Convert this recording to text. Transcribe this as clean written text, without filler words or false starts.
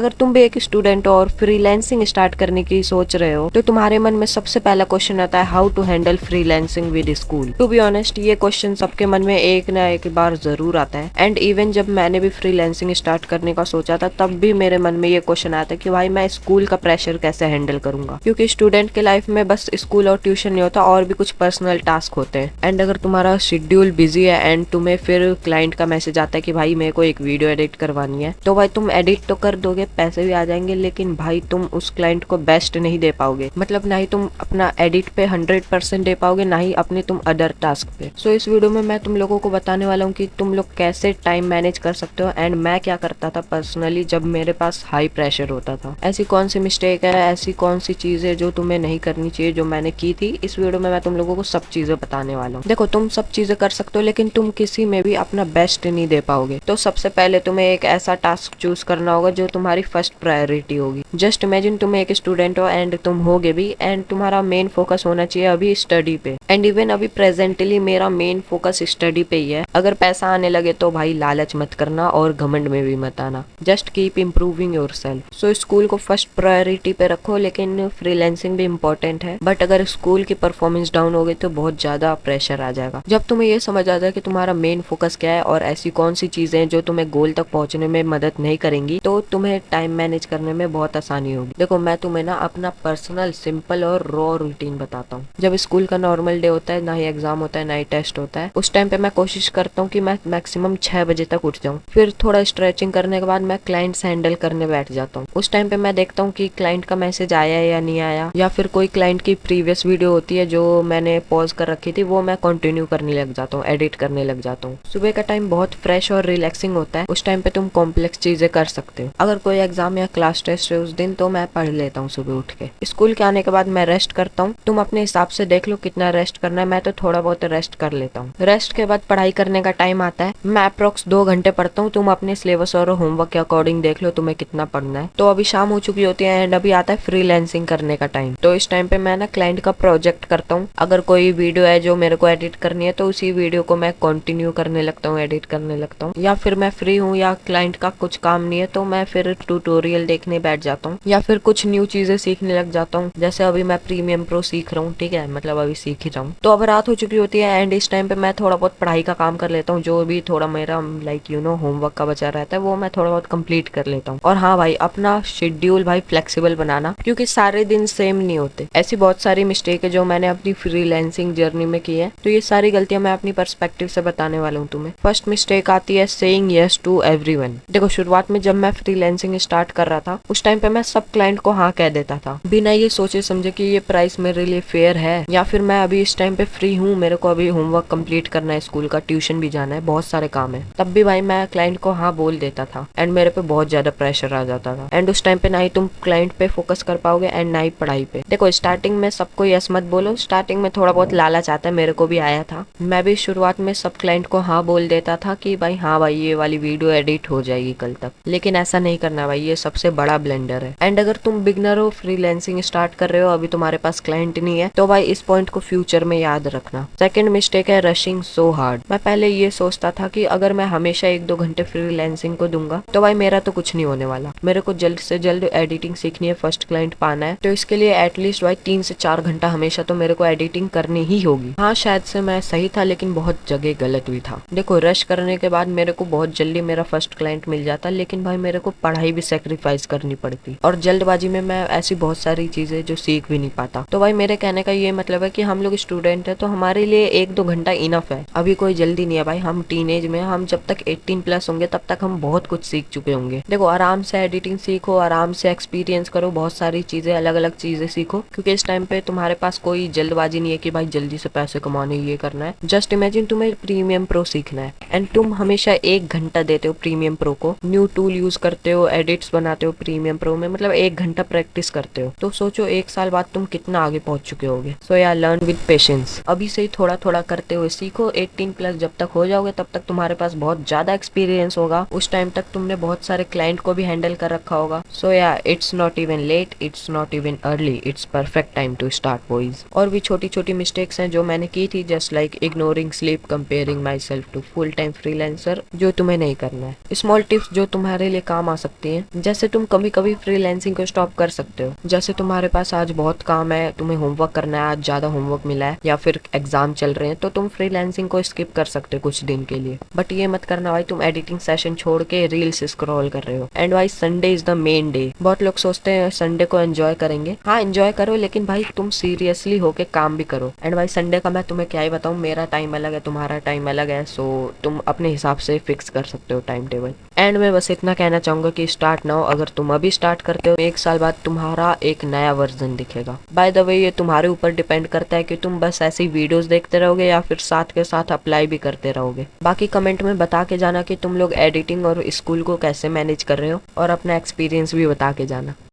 अगर तुम भी एक स्टूडेंट हो और फ्रीलांसिंग स्टार्ट करने की सोच रहे हो तो तुम्हारे मन में सबसे पहला क्वेश्चन आता है how to handle freelancing with school. To be honest ये क्वेश्चन सबके मन में एक ना एक बार जरूर आता है। एंड इवन जब मैंने भी फ्रीलांसिंग स्टार्ट करने का सोचा था तब भी मेरे मन में ये क्वेश्चन आता है कि भाई मैं स्कूल का प्रेशर कैसे हैंडल करूंगा, क्योंकि स्टूडेंट के लाइफ में बस स्कूल और ट्यूशन नहीं होता, और भी कुछ पर्सनल टास्क होते हैं। एंड अगर तुम्हारा शेड्यूल बिजी है एंड तुम्हें फिर क्लाइंट का मैसेज आता है कि भाई मेरे को एक वीडियो एडिट करवानी है, तो भाई तुम एडिट तो कर दोगे, पैसे भी आ जाएंगे, लेकिन भाई तुम उस क्लाइंट को बेस्ट नहीं दे पाओगे। मतलब ना ही तुम अपना एडिट पे 100% दे पाओगे, ना ही अपने तुम अदर टास्क पे। सो इस वीडियो में मैं तुम लोगों को बताने वाला हूँ कि तुम लोग कैसे टाइम मैनेज कर सकते हो एंड मैं क्या करता था पर्सनली जब मेरे पास हाई प्रेशर होता था। ऐसी कौन सी मिस्टेक है, ऐसी कौन सी चीजें जो तुम्हें नहीं करनी चाहिए जो मैंने की थी, इस वीडियो में मैं तुम लोगों को सब चीजें बताने वाला हूँ। देखो तुम सब चीजें कर सकते हो लेकिन तुम किसी में भी अपना बेस्ट नहीं दे पाओगे। तो सबसे पहले तुम्हें एक ऐसा टास्क चूज करना होगा जो तुम्हारी फर्स्ट प्रायोरिटी होगी। जस्ट इमेजिन तुम एक स्टूडेंट हो एंड तुम होगे भी, एंड तुम्हारा मेन फोकस होना चाहिए अभी स्टडी पे। एंड इवन अभी प्रेजेंटली मेरा मेन फोकस स्टडी पे ही है। अगर पैसा आने लगे तो भाई लालच मत करना और घमंड में भी मत आना। Just keep improving yourself. So school को फर्स्ट प्रायोरिटी पे रखो, लेकिन फ्रीलांसिंग भी इम्पोर्टेंट है। बट अगर स्कूल की परफॉर्मेंस डाउन हो गई तो बहुत ज्यादा प्रेशर आ जाएगा। जब तुम्हें ये समझ आ जाए कि तुम्हारा मेन फोकस क्या है और ऐसी कौन सी चीजें जो तुम्हें गोल तक पहुंचने में मदद नहीं करेंगी, तो तुम्हें टाइम मैनेज करने में बहुत आसानी होगी। देखो मैं तुम्हें ना अपना पर्सनल सिंपल और रॉ रूटीन बताता हूँ। जब स्कूल का नॉर्मल डे होता है, ना ही एग्जाम होता है ना ही टेस्ट होता है, उस टाइम पे मैं कोशिश करता हूँ कि मैं मैक्सिमम 6 बजे तक उठ जाऊँ। फिर थोड़ा स्ट्रेचिंग करने के बाद मैं क्लाइंट्स हैंडल करने बैठ जाता हूँ। उस टाइम पे मैं देखता हूँ कि क्लाइंट का मैसेज आया या नहीं आया, या फिर कोई क्लाइंट की प्रीवियस वीडियो होती है जो मैंने पॉज कर रखी थी वो मैं कंटिन्यू करने लग जाता हूँ, एडिट करने लग जाता हूँ। सुबह का टाइम बहुत फ्रेश और रिलैक्सिंग होता है। उस टाइम पे तुम कॉम्प्लेक्स चीजें कर सकते हो। अगर कोई एग्जाम या क्लास टेस्ट है उस दिन तो मैं पढ़ लेता हूँ सुबह उठ के। स्कूल के आने के बाद मैं रेस्ट करता हूँ। तुम अपने हिसाब से देख लो कितना रेस्ट करना है, मैं तो थोड़ा बहुत रेस्ट कर लेता हूँ। रेस्ट के बाद पढ़ाई करने का टाइम आता है। मैं अप्रोक्स 2 घंटे पढ़ता हूँ। तुम अपने सिलेबस और होमवर्क के अकॉर्डिंग देख लो तुम्हें कितना पढ़ना है। तो अभी शाम हो चुकी होती है एंड अभी आता है फ्रीलांसिंग करने का टाइम। तो इस टाइम पे मैं ना क्लाइंट का प्रोजेक्ट करता हूँ। अगर कोई वीडियो है जो मेरे को एडिट करनी है तो उसी वीडियो को मैं कंटिन्यू करने लगता हूँ, एडिट करने लगता हूँ। या फिर मैं फ्री हूँ या क्लाइंट का कुछ काम नहीं है तो मैं फिर ट्यूटोरियल देखने बैठ जाता हूँ या फिर कुछ न्यू चीजें सीखने लग जाता हूँ। जैसे अभी मैं प्रीमियम प्रो सीख रहा हूँ, ठीक है, मतलब अभी सीख ही रहा हूँ। तो अब रात हो चुकी होती है एंड इस टाइम पे मैं थोड़ा बहुत पढ़ाई का काम कर लेता हूँ। जो भी थोड़ा मेरा लाइक होमवर्क का बचा रहता है वो मैं थोड़ा बहुत कंप्लीट कर लेता हूँ। और हाँ भाई अपना शेड्यूल भाई फ्लेक्सिबल बनाना, क्योंकि सारे दिन सेम नहीं होते। ऐसी बहुत सारी मिस्टेक है जो मैंने अपनी फ्रीलांसिंग जर्नी में की है, तो ये सारी गलतियां मैं अपनी पर्सपेक्टिव से बताने वाला हूँ तुम्हें। फर्स्ट मिस्टेक आती है सेइंग यस टू एवरीवन। देखो शुरुआत में जब मैं फ्रीलांसिंग स्टार्ट कर रहा था उस टाइम पे मैं सब क्लाइंट को हाँ कह देता था, बिना ये सोचे समझे कि ये प्राइस मेरे लिए फेयर है, या फिर मैं अभी इस टाइम पे फ्री हूँ, मेरे को अभी होमवर्क कंप्लीट करना है, स्कूल का ट्यूशन भी जाना है, बहुत सारे काम है। तब भी भाई मैं क्लाइंट को हाँ बोल देता था एंड मेरे पे बहुत ज्यादा प्रेशर आ जाता था। एंड उस टाइम पे ना ही तुम क्लाइंट पे फोकस कर पाओगे एंड ना ही पढ़ाई पे। देखो स्टार्टिंग में सबको यस मत बोलो। स्टार्टिंग में थोड़ा बहुत लालच आता है, मेरे को भी आया था। मैं भी शुरुआत में सब क्लाइंट को हाँ बोल देता था कि भाई हाँ भाई ये वाली वीडियो एडिट हो जाएगी कल तक, लेकिन ऐसा नहीं करना भाई, ये सबसे बड़ा ब्लेंडर है। एंड अगर तुम बिगनर हो, फ्रीलांसिंग स्टार्ट कर रहे हो, अभी तुम्हारे पास क्लाइंट नहीं है, तो भाई इस पॉइंट को फ्यूचर में याद रखना। सेकंड मिस्टेक है रशिंग सो हार्ड। मैं पहले ये सोचता था कि अगर मैं हमेशा 1-2 घंटे फ्रीलांसिंग को दूंगा तो भाई मेरा तो कुछ नहीं होने वाला। मेरे को जल्द से जल्द एडिटिंग सीखनी है, फर्स्ट क्लाइंट पाना है, तो इसके लिए एटलीस्ट भाई 3 से 4 घंटा हमेशा तो मेरे को एडिटिंग करनी ही होगी। हाँ शायद से मैं सही था लेकिन बहुत जगह गलत भी था। देखो रश करने के बाद मेरे को बहुत जल्दी मेरा फर्स्ट क्लाइंट मिल जाता, लेकिन भाई मेरे को पढ़ाई भी सेक्रीफाइस करनी पड़ती और जल्दबाजी में मैं ऐसी बहुत सारी चीजें जो सीख भी नहीं पाता। तो भाई मेरे कहने का ये मतलब है कि हम लोग स्टूडेंट है तो हमारे लिए 1-2 घंटा इनफ है। अभी कोई जल्दी नहीं है भाई, हम टीनेज में, हम जब तक 18+ होंगे तब तक हम बहुत कुछ सीख चुके होंगे। देखो आराम से एडिटिंग सीखो, आराम से एक्सपीरियंस करो, बहुत सारी चीजें, अलग अलग चीजें सीखो, क्योंकि इस टाइम पे तुम्हारे पास कोई जल्दबाजी नहीं है कि भाई जल्दी से पैसे कमाने ये करना है। जस्ट इमेजिन तुम्हें प्रीमियम प्रो सीखना है एंड तुम हमेशा 1 घंटा देते हो प्रीमियम प्रो को, न्यू टूल यूज करते हो, एडिट्स बनाते हो प्रीमियम प्रो में, मतलब 1 घंटा प्रैक्टिस करते हो, तो सोचो 1 साल बाद तुम कितना आगे पहुंच चुके होगे। सो या लर्न विद पेशेंस। अभी से ही थोड़ा थोड़ा करते हुए सीखो। 18+ जब तक हो जाओगे तब तक तुम्हारे पास बहुत ज्यादा एक्सपीरियंस होगा। उस टाइम तक तुमने बहुत सारे क्लाइंट को भी हैंडल कर रखा होगा। So yeah it's not even late, it's not even early, it's perfect time to start boys. और भी छोटी छोटी मिस्टेक्स हैं जो मैंने की थी, just like ignoring sleep, comparing myself to full time freelancer, जो तुम्हें नहीं करना है। स्मॉल टिप्स जो तुम्हारे लिए काम आ सकती हैं, जैसे तुम कभी कभी फ्रीलांसिंग को स्टॉप कर सकते हो। जैसे तुम्हारे पास आज बहुत काम है, तुम्हें होमवर्क करना है, आज ज्यादा होमवर्क मिला है या फिर एग्जाम चल रहे हैं, तो तुम फ्रीलांसिंग को स्किप कर सकते हो कुछ दिन के लिए। बट ये मत करना भाई तुम एडिटिंग सेशन छोड़ के रील्स स्क्रॉल कर रहे हो। एंड भाई Sunday is the main day. बहुत लोग सोचते हैं संडे को एंजॉय करेंगे, हाँ एंजॉय करो, लेकिन भाई तुम सीरियसली होके काम भी करो। एंड भाई संडे का मैं तुम्हें क्या ही बताऊं, मेरा टाइम अलग है, तुम्हारा टाइम अलग है, सो तुम अपने हिसाब से फिक्स कर सकते हो टाइम टेबल। एंड मैं बस इतना कहना चाहूंगा कि स्टार्ट नाउ। अगर तुम अभी स्टार्ट करते हो, 1 साल बाद तुम्हारा एक नया वर्जन दिखेगा। बाय द वे ये तुम्हारे ऊपर डिपेंड करता है कि तुम बस ऐसी वीडियोस देखते रहोगे या फिर साथ के साथ अप्लाई भी करते रहोगे। बाकी कमेंट में बता के जाना कि तुम लोग एडिटिंग और स्कूल को कैसे मैनेज कर रहे हो, और अपना एक्सपीरियंस भी बता के जाना।